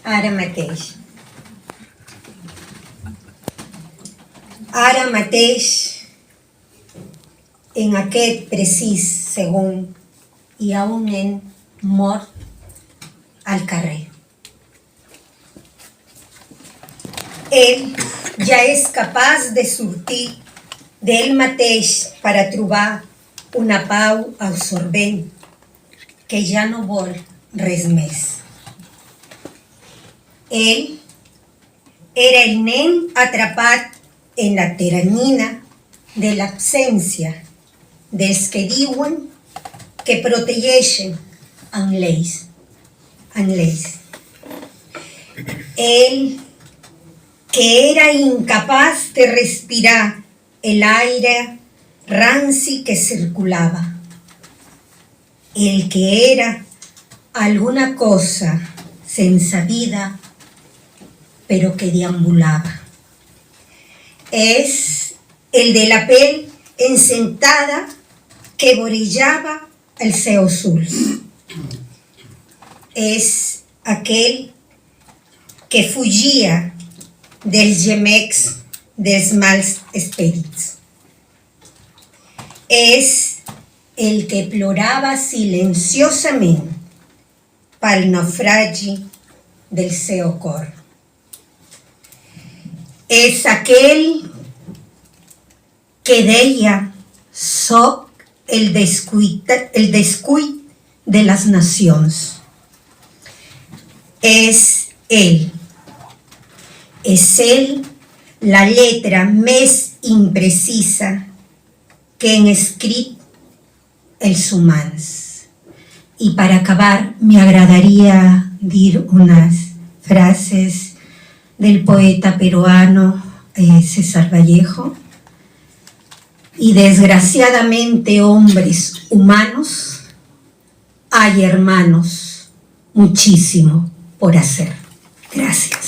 Ara mateix, en aquest precís segon, hi ha un nen mort al carrer. Ell ja és capaç de sortir d'ell mateix per a trobar una pau absorbent que ja no vol res més. Ell era el nen atrapat en la teranyina de l'absència dels que diuen que protegeixen amb lleis. Ell que era incapaç de respirar el aire ranci que circulava. El que era alguna cosa sense vida, però que deambulava. És el de la pell encentada que vorejava els seus ulls. És aquell que fugia dels gemecs dels mals esperits. És el que plorava silenciosament pel naufragi del seu cor. És aquell que deia: soc el descuit de les nacions. És ell la lletra més imprecisa que han escrit els humans. Y para acabar, me agradaría dir unas frases del poeta peruano César Vallejo. Y desgraciadamente, hombres humanos, hay hermanos, muchísimo por hacer. Gracias.